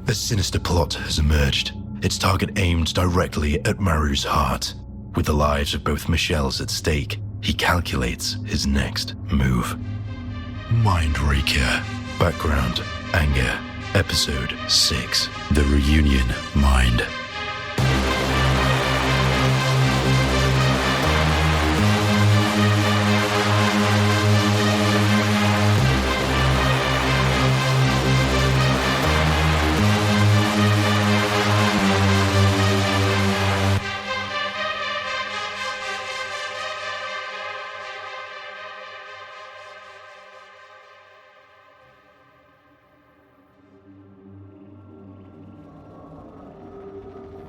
A sinister plot has emerged, its target aimed directly at Maru's heart. With the lives of both Michals at stake, he calculates his next move. MINDRAKER. Background, Anger. Episode 6. The Reunion Mind.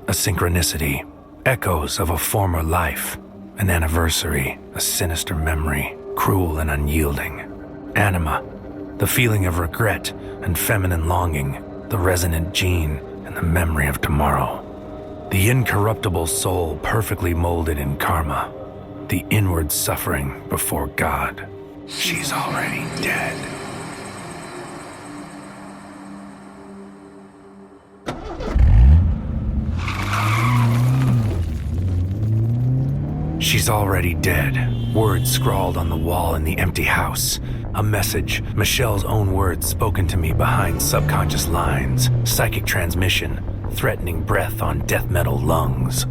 A synchronicity, echoes of a former life, an anniversary, a sinister memory, cruel and unyielding. Anima, the feeling of regret and feminine longing, the resonant gene and the memory of tomorrow. The incorruptible soul perfectly molded in karma, the inward suffering before God. She's already dead. She's already dead. Words scrawled on the wall in the empty house. A message, Michal's own words spoken to me behind subconscious lines. Psychic transmission, threatening breath on death metal lungs.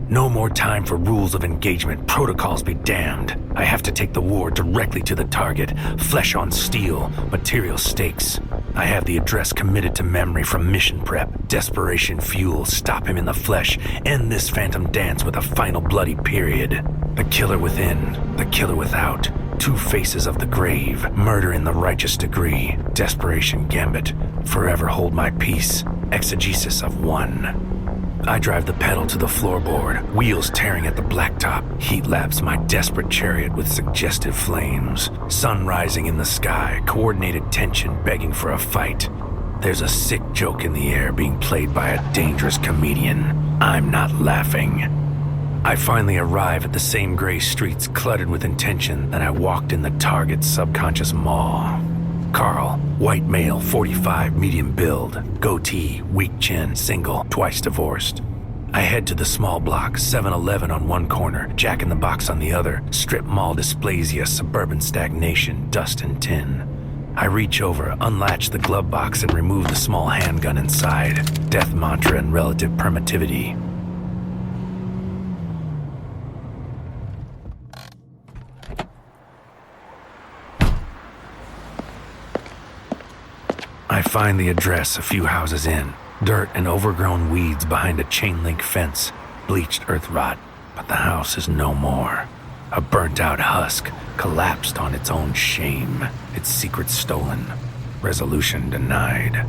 No more time for rules of engagement, protocols be damned. I have to take the war directly to the target. Flesh on steel, material stakes. I have the address committed to memory from mission prep. Desperation fuel, stop him in the flesh. End this phantom dance with a final bloody period. The killer within, the killer without. Two faces of the grave, murder in the righteous degree. Desperation gambit, forever hold my peace. Exegesis of one. I drive the pedal to the floorboard, wheels tearing at the blacktop. Heat laps my desperate chariot with suggestive flames. Sun rising in the sky, coordinated tension begging for a fight. There's a sick joke in the air being played by a dangerous comedian. I'm not laughing. I finally arrive at the same gray streets cluttered with intention that I walked in the target's subconscious maw. Carl, white male, 45, medium build, goatee, weak chin, single, twice divorced. I head to the small block, 7-Eleven on one corner, Jack in the Box on the other, strip mall dysplasia, suburban stagnation, dust and tin. I reach over, unlatch the glove box and remove the small handgun inside, death mantra and relative permittivity. I find the address a few houses in. Dirt and overgrown weeds behind a chain-link fence. Bleached earth rot, but the house is no more. A burnt-out husk, collapsed on its own shame. Its secret stolen. Resolution denied.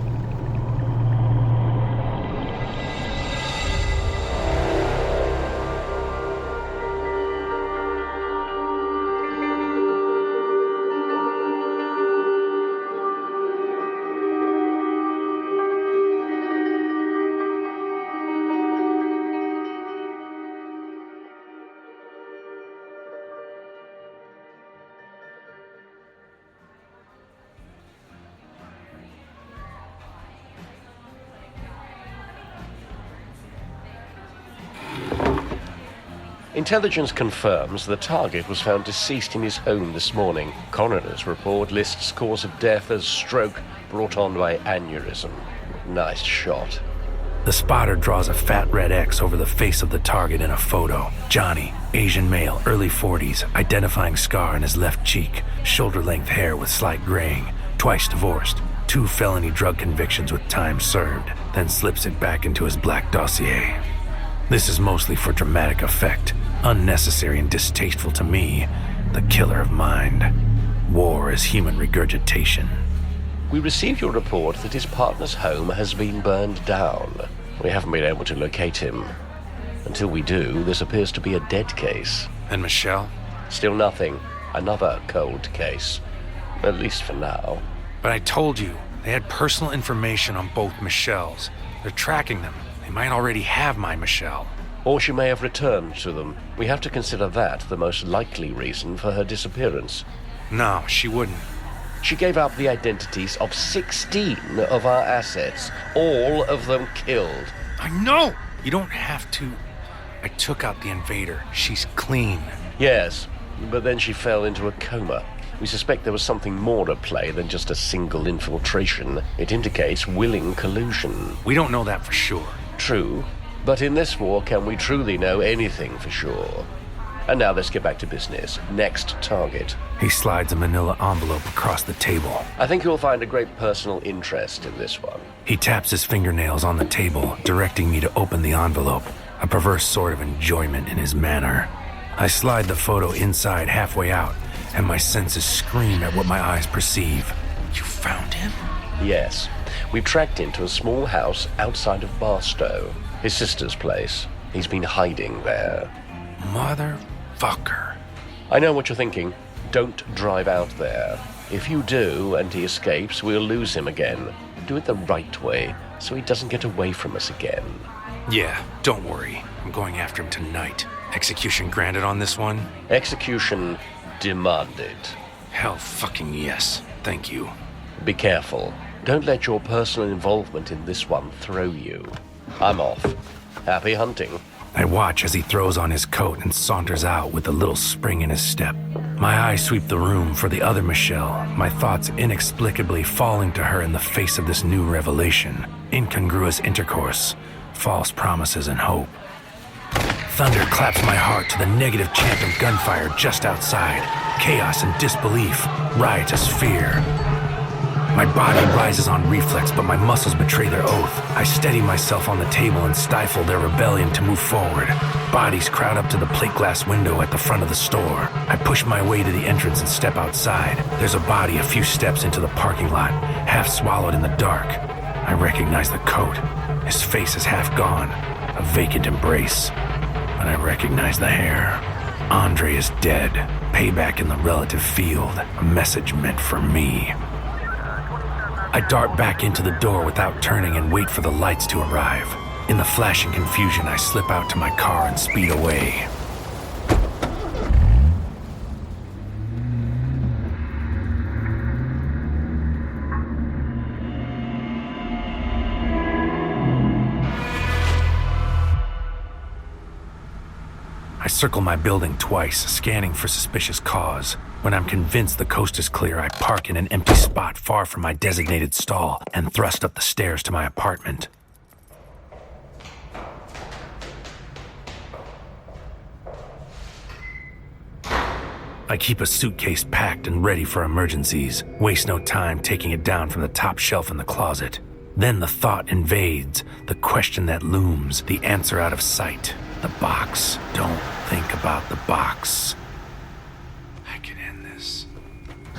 Intelligence confirms the target was found deceased in his home this morning. Coroner's report lists cause of death as stroke brought on by aneurysm. Nice shot. The spotter draws a fat red X over the face of the target in a photo. Johnny, Asian male, early 40s, identifying scar in his left cheek, shoulder-length hair with slight graying, twice divorced, 2 felony drug convictions with time served, then slips it back into his black dossier. This is mostly for dramatic effect, unnecessary and distasteful to me, the killer of mind. War is human regurgitation. We received your report that his partner's home has been burned down. We haven't been able to locate him. Until we do, this appears to be a dead case. And Michal? Still nothing. Another cold case. At least for now. But I told you, they had personal information on both Michals. They're tracking them. They might already have my Michal. Or she may have returned to them. We have to consider that the most likely reason for her disappearance. No, she wouldn't. She gave up the identities of 16 of our assets, all of them killed. I know! You don't have to. I took out the invader. She's clean. Yes, but then she fell into a coma. We suspect there was something more at play than just a single infiltration. It indicates willing collusion. We don't know that for sure. True, but in this war, can we truly know anything for sure? And now let's get back to business. Next target. He slides a manila envelope across the table. I think you'll find a great personal interest in this one. He taps his fingernails on the table, directing me to open the envelope, a perverse sort of enjoyment in his manner. I slide the photo inside halfway out, and my senses scream at what my eyes perceive. You found him? Yes. We've tracked him to a small house outside of Barstow, his sister's place. He's been hiding there. Motherfucker. I know what you're thinking. Don't drive out there. If you do and he escapes, we'll lose him again. Do it the right way, so he doesn't get away from us again. Yeah, don't worry. I'm going after him tonight. Execution granted on this one? Execution demanded. Hell fucking yes. Thank you. Be careful. Don't let your personal involvement in this one throw you. I'm off. Happy hunting. I watch as he throws on his coat and saunters out with a little spring in his step. My eyes sweep the room for the other Michal, my thoughts inexplicably falling to her in the face of this new revelation. Incongruous intercourse, false promises and hope. Thunder claps my heart to the negative chant of gunfire just outside. Chaos and disbelief, riotous fear. My body rises on reflex, but my muscles betray their oath. I steady myself on the table and stifle their rebellion to move forward. Bodies crowd up to the plate glass window at the front of the store. I push my way to the entrance and step outside. There's a body a few steps into the parking lot, half swallowed in the dark. I recognize the coat. His face is half gone, a vacant embrace. But I recognize the hair. Andre is dead. Payback in the relative field. A message meant for me. I dart back into the door without turning and wait for the lights to arrive. In the flashing confusion, I slip out to my car and speed away. I circle my building twice, scanning for suspicious cause. When I'm convinced the coast is clear, I park in an empty spot far from my designated stall and thrust up the stairs to my apartment. I keep a suitcase packed and ready for emergencies, waste no time taking it down from the top shelf in the closet. Then the thought invades, the question that looms, the answer out of sight. The box. Don't think about the box. I can end this.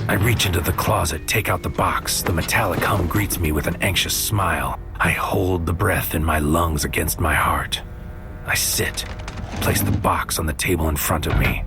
I reach into the closet, take out the box. The metallic hum greets me with an anxious smile. I hold the breath in my lungs against my heart. I sit, place the box on the table in front of me.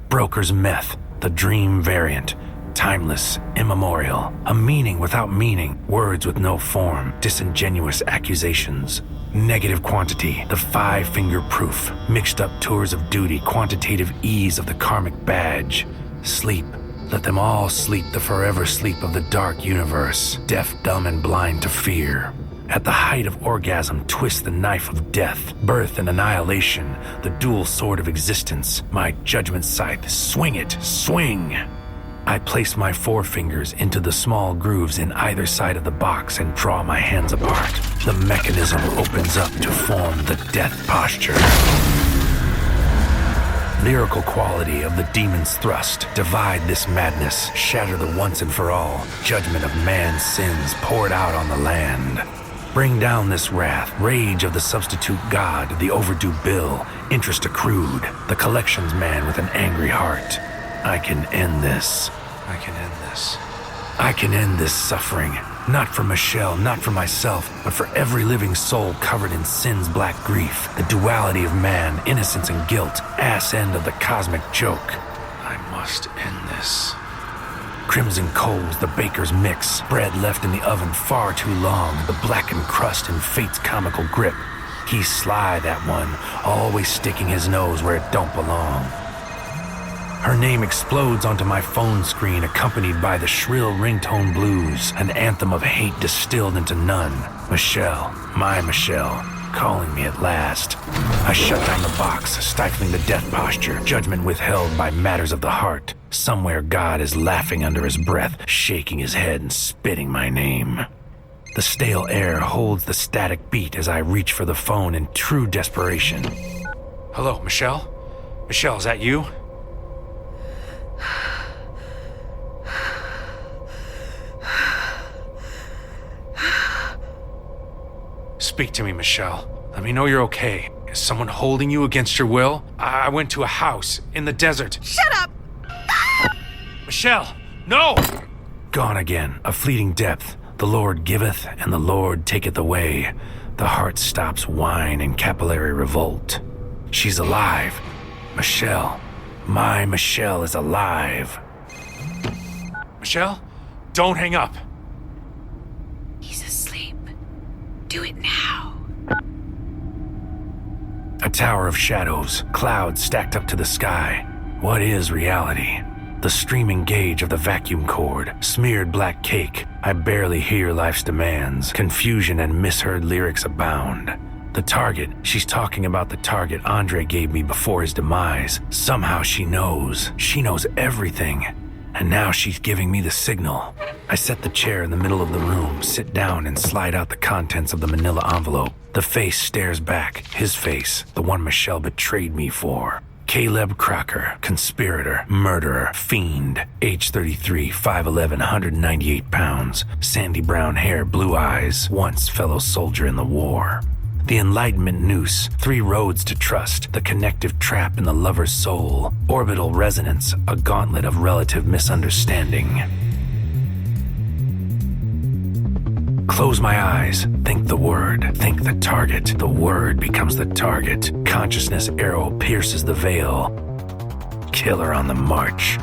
Broker's meth, the dream variant. Timeless, immemorial, a meaning without meaning, words with no form, disingenuous accusations. Negative quantity, the 5-finger proof, mixed up tours of duty, quantitative ease of the karmic badge. Sleep, let them all sleep the forever sleep of the dark universe, deaf, dumb, and blind to fear. At the height of orgasm, twist the knife of death, birth and annihilation, the dual sword of existence, my judgment scythe, swing it, swing! I place my forefingers into the small grooves in either side of the box and draw my hands apart. The mechanism opens up to form the death posture. Lyrical quality of the demon's thrust. Divide this madness. Shatter the once and for all. Judgment of man's sins poured out on the land. Bring down this wrath. Rage of the substitute god. The overdue bill. Interest accrued. The collections man with an angry heart. I can end this. I can end this. I can end this suffering. Not for Michal, not for myself, but for every living soul covered in sin's black grief. The duality of man, innocence and guilt. Ass end of the cosmic joke. I must end this. Crimson coals, the baker's mix. Bread left in the oven far too long. The blackened crust in fate's comical grip. He's sly, that one, always sticking his nose where it don't belong. Her name explodes onto my phone screen, accompanied by the shrill ringtone blues, an anthem of hate distilled into none. Michal, my Michal, calling me at last. I shut down the box, stifling the death posture, judgment withheld by matters of the heart. Somewhere God is laughing under his breath, shaking his head and spitting my name. The stale air holds the static beat as I reach for the phone in true desperation. Hello, Michal? Michal, is that you? Speak to me, Michal. Let me know you're okay. Is someone holding you against your will? I went to a house in the desert. Shut up! Michal, no! Gone again, a fleeting depth. The Lord giveth, and the Lord taketh away. The heart stops whine in capillary revolt. She's alive. Michal, my Michal is alive. Michal, don't hang up. He's asleep. Do it now. A tower of shadows, clouds stacked up to the sky. What is reality? The streaming gauge of the vacuum cord, smeared black cake. I barely hear life's demands. Confusion and misheard lyrics abound. The target, she's talking about the target Andre gave me before his demise. Somehow she knows. She knows everything. And now she's giving me the signal. I set the chair in the middle of the room, sit down and slide out the contents of the manila envelope. The face stares back, his face, the one Michal betrayed me for. Caleb Crocker, conspirator, murderer, fiend, age 33, 5'11", 198 pounds, sandy brown hair, blue eyes, once fellow soldier in the war. The enlightenment noose, 3 roads to trust, the connective trap in the lover's soul, orbital resonance, a gauntlet of relative misunderstanding. Close my eyes, think the word, think the target. The word becomes the target. Consciousness arrow pierces the veil. Killer on the march.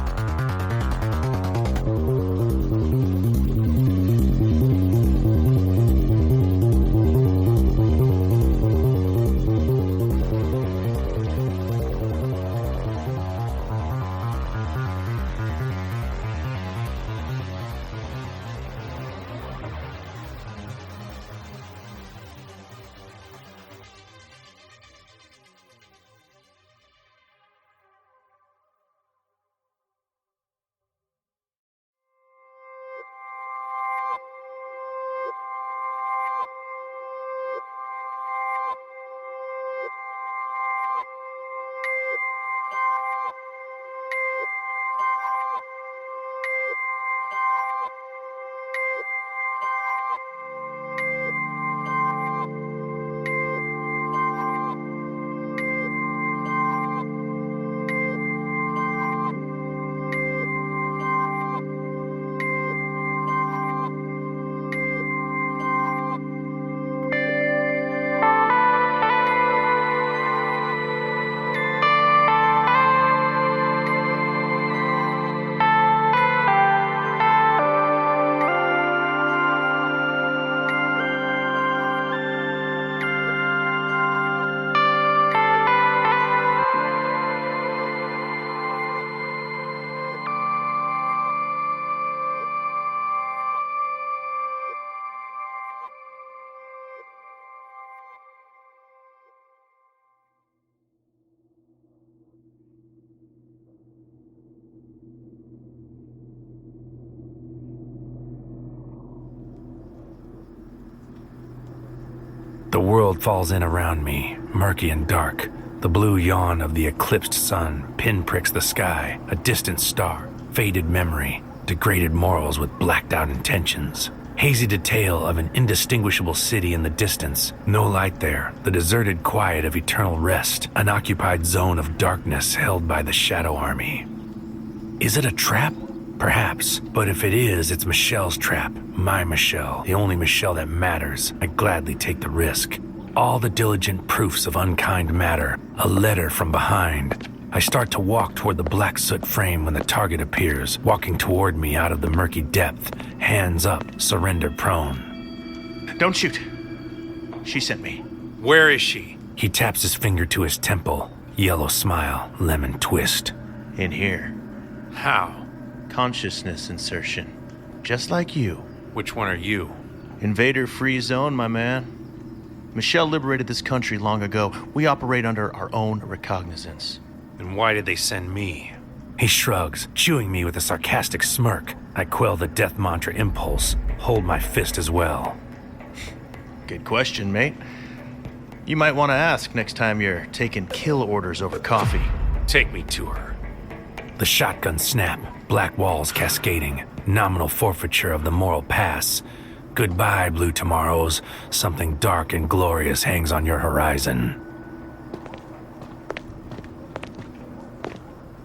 The world falls in around me, murky and dark. The blue yawn of the eclipsed sun pinpricks the sky, a distant star, faded memory, degraded morals with blacked out intentions. Hazy detail of an indistinguishable city in the distance. No light there, the deserted quiet of eternal rest, an occupied zone of darkness held by the Shadow Army. Is it a trap? Perhaps, but if it is, it's Michal's trap. My Michal, the only Michal that matters. I gladly take the risk. All the diligent proofs of unkind matter. A letter from behind. I start to walk toward the black soot frame when the target appears, walking toward me out of the murky depth, hands up, surrender prone. Don't shoot. She sent me. Where is she? He taps his finger to his temple. Yellow smile, lemon twist. In here. How? Consciousness insertion. Just like you. Which one are you? Invader free zone, my man. Michal liberated this country long ago. We operate under our own recognizance. Then why did they send me? He shrugs, chewing me with a sarcastic smirk. I quell the death mantra impulse, hold my fist as well. Good question, mate. You might want to ask next time you're taking kill orders over coffee. Take me to her. The shotgun snap, black walls cascading, nominal forfeiture of the moral pass. Goodbye, blue tomorrows. Something dark and glorious hangs on your horizon.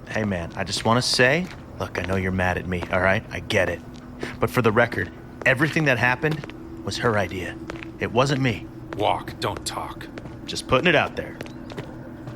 Hey man, I just want to say, look, I know you're mad at me, all right? I get it. But for the record, everything that happened was her idea. It wasn't me. Walk, don't talk. Just putting it out there.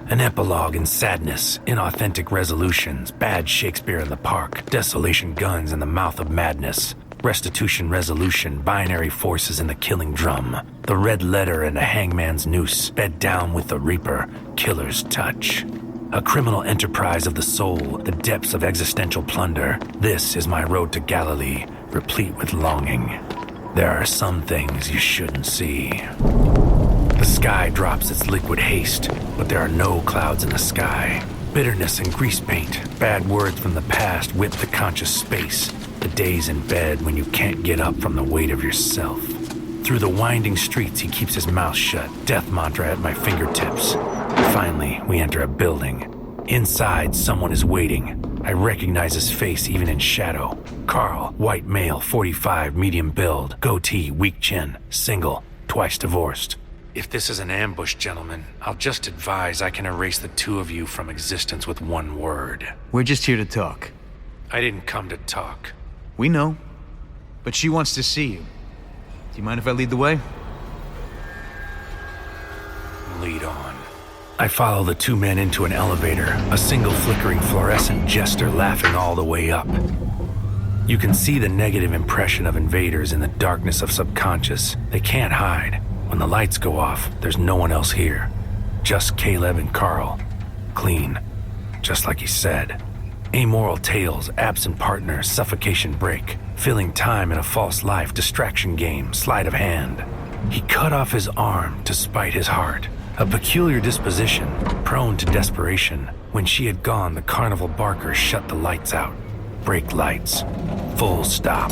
An epilogue in sadness, inauthentic resolutions, bad Shakespeare in the park, desolation guns in the mouth of madness, restitution resolution, binary forces in the killing drum, the red letter and a hangman's noose, bed down with the reaper, killer's touch. A criminal enterprise of the soul, the depths of existential plunder. This is my road to Galilee, replete with longing. There are some things you shouldn't see. The sky drops its liquid haste, but there are no clouds in the sky. Bitterness and grease paint, bad words from the past whip the conscious space. The days in bed when you can't get up from the weight of yourself. Through the winding streets, he keeps his mouth shut, death mantra at my fingertips. Finally, we enter a building. Inside, someone is waiting. I recognize his face even in shadow. Carl, white male, 45, medium build, goatee, weak chin, single, twice divorced. If this is an ambush, gentlemen, I'll just advise I can erase the two of you from existence with one word. We're just here to talk. I didn't come to talk. We know, but she wants to see you. Do you mind if I lead the way? Lead on. I follow the two men into an elevator, a single flickering fluorescent jester laughing all the way up. You can see the negative impression of invaders in the darkness of subconscious. They can't hide. When the lights go off, there's no one else here. Just Caleb and Carl. Clean. Just like he said. Amoral tales, absent partner, suffocation break. Filling time in a false life, distraction game, sleight of hand. He cut off his arm to spite his heart. A peculiar disposition, prone to desperation. When she had gone, the carnival barker shut the lights out. Brake lights. Full stop.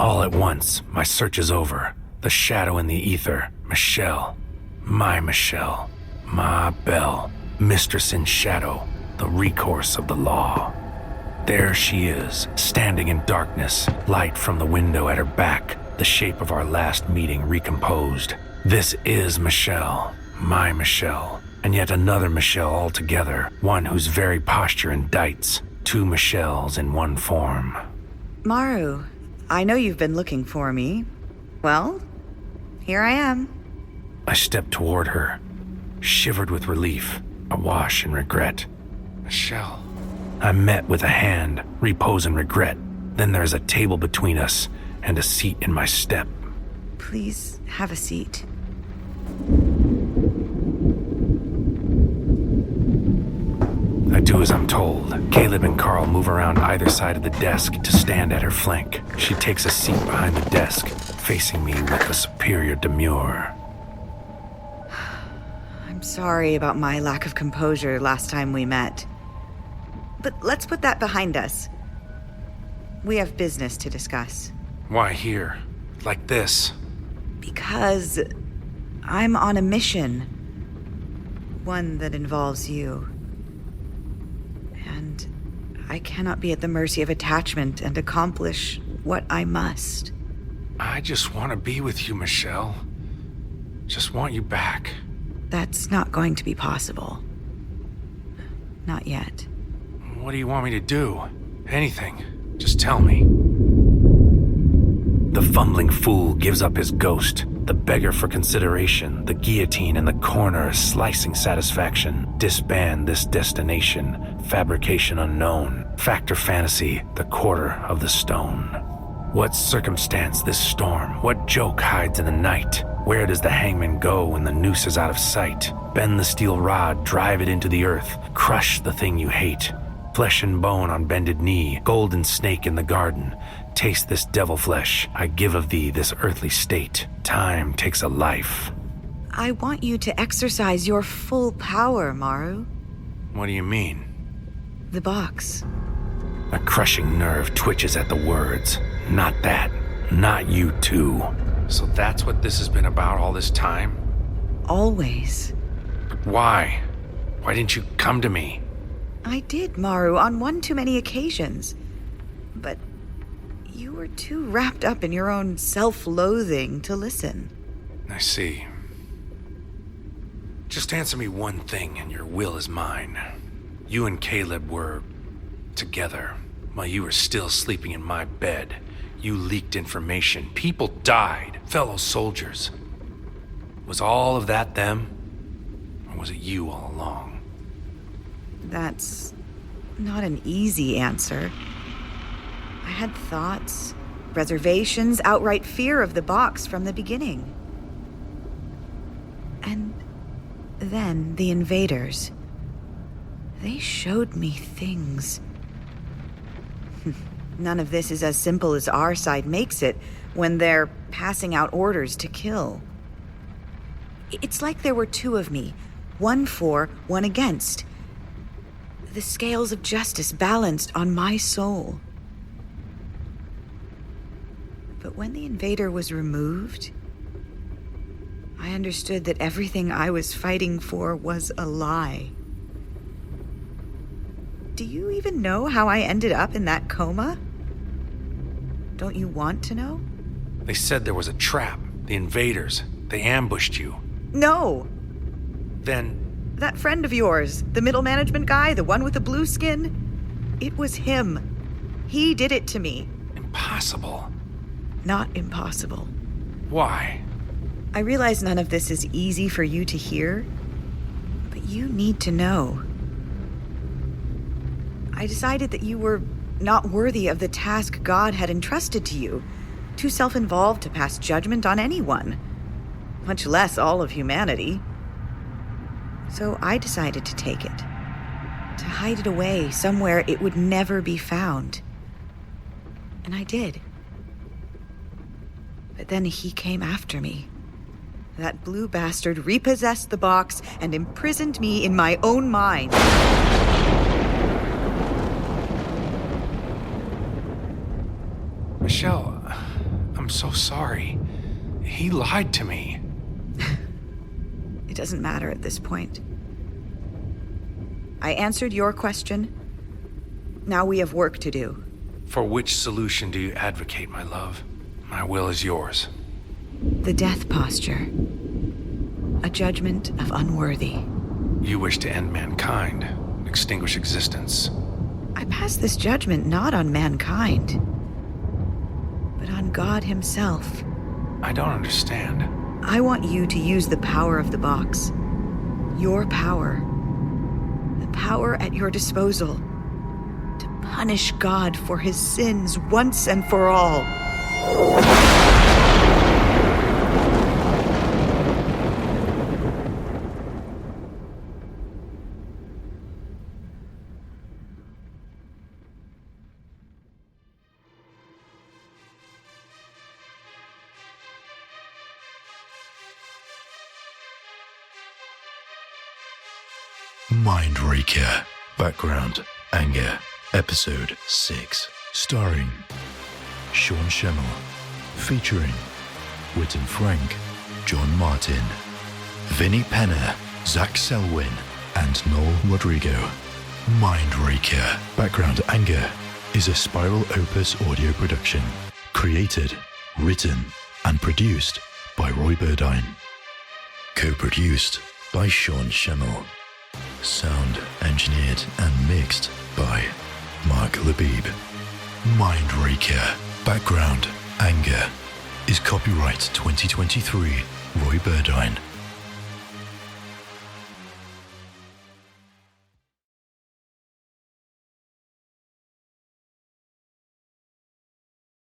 All at once, my search is over. The shadow in the ether. Michal. My Michal. Ma Belle. Mistress in shadow. The recourse of the law. There she is, standing in darkness. Light from the window at her back. The shape of our last meeting recomposed. This is Michal. My Michal. And yet another Michal altogether. One whose very posture indicts. Two Michals in one form. Maru, I know you've been looking for me. Well, here I am. I stepped toward her, shivered with relief, awash in regret. Michal. I met with a hand, repose and regret. Then there's a table between us and a seat in my step. Please have a seat. I do as I'm told. Caleb and Carl move around either side of the desk to stand at her flank. She takes a seat behind the desk, facing me with a superior demure. I'm sorry about my lack of composure last time we met. But let's put that behind us. We have business to discuss. Why here? Like this? Because I'm on a mission. One that involves you. And I cannot be at the mercy of attachment and accomplish what I must. I just want to be with you, Michal. Just want you back. That's not going to be possible. Not yet. What do you want me to do? Anything. Just tell me. The fumbling fool gives up his ghost. The beggar for consideration, the guillotine in the corner, slicing satisfaction. Disband this destination, fabrication unknown. Factor fantasy, the quarter of the stone. What circumstance this storm? What joke hides in the night? Where does the hangman go when the noose is out of sight? Bend the steel rod, drive it into the earth, crush the thing you hate. Flesh and bone on bended knee, golden snake in the garden. Taste this devil flesh, I give of thee this earthly state. Time takes a life. I want you to exercise your full power, Maru. What do you mean? The box. A crushing nerve twitches at the words. Not that. Not you too. So that's what this has been about all this time? Always. But why? Why didn't you come to me? I did, Maru, on one too many occasions. But you were too wrapped up in your own self-loathing to listen. I see. Just answer me one thing and your will is mine. You and Caleb were together while you were still sleeping in my bed. You leaked information. People died. Fellow soldiers. Was all of that them? Or was it you all along? That's not an easy answer. I had thoughts, reservations, outright fear of the box from the beginning. And then the invaders. They showed me things. None of this is as simple as our side makes it when they're passing out orders to kill. It's like there were two of me, one for, one against. The scales of justice balanced on my soul. But when the invader was removed, I understood that everything I was fighting for was a lie. Do you even know how I ended up in that coma? Don't you want to know? They said there was a trap. The invaders. They ambushed you. No! Then... That friend of yours, the middle management guy, the one with the blue skin, it was him. He did it to me. Impossible. Not impossible. Why? I realize none of this is easy for you to hear, but you need to know. I decided that you were not worthy of the task God had entrusted to you, too self-involved to pass judgment on anyone, much less all of humanity. So I decided to take it, to hide it away somewhere it would never be found. And I did. But then he came after me. That blue bastard repossessed the box and imprisoned me in my own mind. Michal, I'm so sorry. He lied to me. It doesn't matter at this point. I answered your question. Now we have work to do. For which solution do you advocate, my love? My will is yours. The death posture. A judgment of unworthy. You wish to end mankind, extinguish existence. I pass this judgment not on mankind, but on God himself. I don't understand. I want you to use the power of the box. Your power. The power at your disposal. To punish God for his sins once and for all. MINDRAKER. Background, Anger. Episode 6. Starring Sean Schemmel. Featuring Whitton Frank, John Martin, Vinnie Penner, Zach Selwyn, and Noel Rodrigo. MINDRAKER. Background, Anger is a Spiralopus audio production. Created, written, and produced by Roy Burdine. Co-produced by Sean Schemmel. Sound engineered and mixed by Mark Labib. MINDRAKER. Background, Anger is copyright 2023 Roy Burdine.